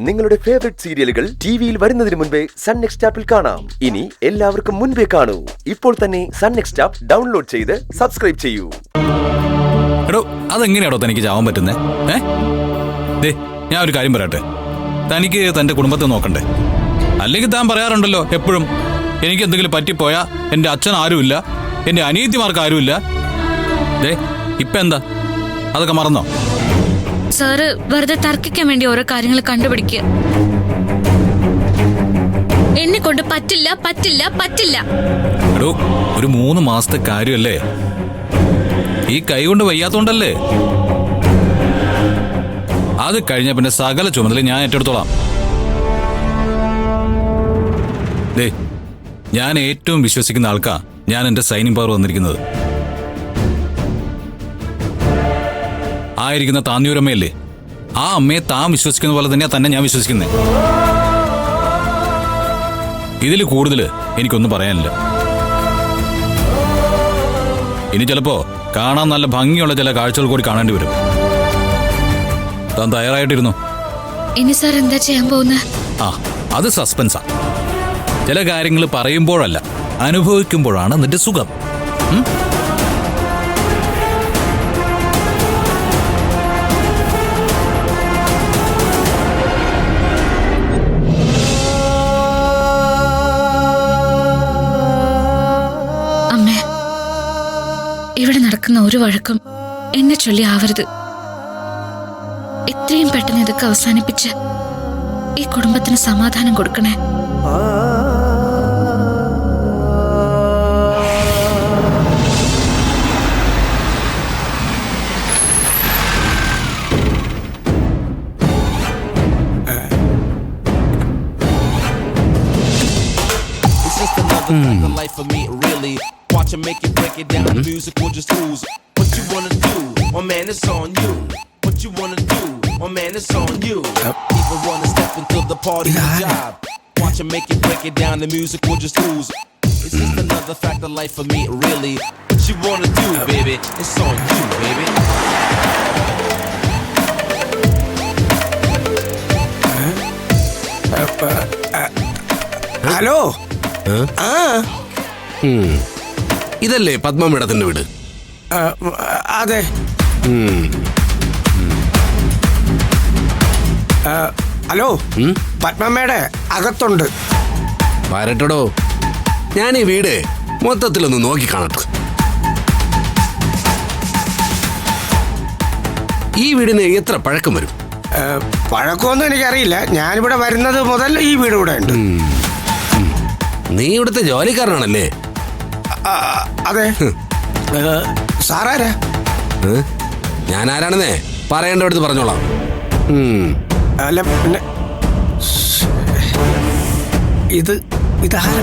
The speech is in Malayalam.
നിങ്ങളുടെ ഫേവറേറ്റ് സീരിയലുകൾ ടിവിയിൽ വരുന്നതിന് മുൻപേ സൺ നെക്സ്റ്റ് ആപ്പിൽ കാണാം. ഇനി എല്ലാവർക്കും മുൻപേ കാണൂ. ഇപ്പോൾ തന്നെ സൺ നെക്സ്റ്റ് ആപ്പ് ഡൗൺലോഡ് ചെയ്ത് സബ്സ്ക്രൈബ് ചെയ്യൂ. എടോ, അതെങ്ങനെയാണോ തനിക്ക് ചാവാൻ പറ്റുന്നേ? ഞാൻ ഒരു കാര്യം പറയട്ടെ, തനിക്ക് തന്റെ കുടുംബത്തെ നോക്കണ്ടേ? അല്ലെങ്കിൽ താൻ പറയാറുണ്ടല്ലോ എപ്പോഴും, എനിക്ക് എന്തെങ്കിലും പറ്റിപ്പോയാ എന്റെ അച്ഛൻ ആരുമില്ല, എന്റെ അനിയത്തിമാർക്ക് ആരുമില്ല. ഇപ്പൊ എന്താ അതൊക്കെ മറന്നോ? സാറ് വെറുതെ തർക്കിക്കാൻ വേണ്ടി ഓരോ കാര്യങ്ങൾ കണ്ടുപിടിക്കുക. എന്നെ കൊണ്ട് പറ്റില്ല പറ്റില്ല പറ്റില്ല. എടോ, ഒരു 3 മാസത്തെ കാര്യമല്ലേ, ഈ കൈ കൊണ്ട് വയ്യാത്തോണ്ടല്ലേ. അത് കഴിഞ്ഞ പിന്നെ സകല ചുമതല ഞാൻ ഏറ്റെടുത്തോളാം. ഞാൻ ഏറ്റവും വിശ്വസിക്കുന്ന ആൾക്കാ ഞാൻ എന്റെ സൈനിങ് പവർ വന്നിരിക്കുന്നത്. ആയിരിക്കുന്ന താന്നിയൂരമ്മയല്ലേ, ആ അമ്മയെ താൻ വിശ്വസിക്കുന്ന പോലെ തന്നെയാ തന്നെ ഞാൻ വിശ്വസിക്കുന്നത്. ഇതിൽ കൂടുതൽ എനിക്കൊന്നും പറയാനില്ല. ഇനി ചിലപ്പോ കാണാൻ നല്ല ഭംഗിയുള്ള ചില കാഴ്ചകൾ കൂടി കാണേണ്ടി വരും. താൻ തയ്യാറായിട്ടിരുന്നു. ഇനി സാർ എന്താ ചെയ്യാൻ പോകുന്നത്? അത് സസ്പെൻസാ. ചില കാര്യങ്ങൾ പറയുമ്പോഴല്ല, അനുഭവിക്കുമ്പോഴാണ് നിന്റെ സുഖം. അമ്മേ, ഇവിടെ നടക്കുന്ന ഒരു വഴക്കും എന്നെ ചൊല്ലി ആവരുത്. എത്രയും പെട്ടെന്ന് ഇതൊക്കെ അവസാനിപ്പിച്ച് ഈ കുടുംബത്തിന് സമാധാനം കൊടുക്കണേ. The life of me, really. Watch and make it, break it down. The music will just ooze. What you wanna do? Oh man, it's on you. What you wanna do? Oh man, it's on you. People wanna step into the party job. Watch and make it, break it down. The music will just ooze. It's just another fact of life for me, really. What you wanna do, baby? It's on you, baby. Hello, ഇതല്ലേ പത്മ മേഡത്തിന്റെ വീട്? അതെ. ഹലോ, പത്മമ്മയുടെ അകത്തുണ്ട്. വരട്ടടോ, ഞാൻ ഈ വീട് മൊത്തത്തിലൊന്ന് നോക്കി കാണട്ടെ. ഈ വീടിന് എത്ര പഴക്കം വരും? പഴക്കമൊന്നും എനിക്കറിയില്ല. ഞാനിവിടെ വരുന്നത് മുതൽ ഈ വീട് ഇവിടെ ഉണ്ട്. നീ ഇവിടുത്തെ ജോലിക്കാരനാണല്ലേ? അതെ. സാറാരാ? ഞാൻ ആരാണെന്നേ പറയേണ്ടടുത്ത് പറഞ്ഞോളാം. അല്ല, പിന്നെ ഇതാരാ?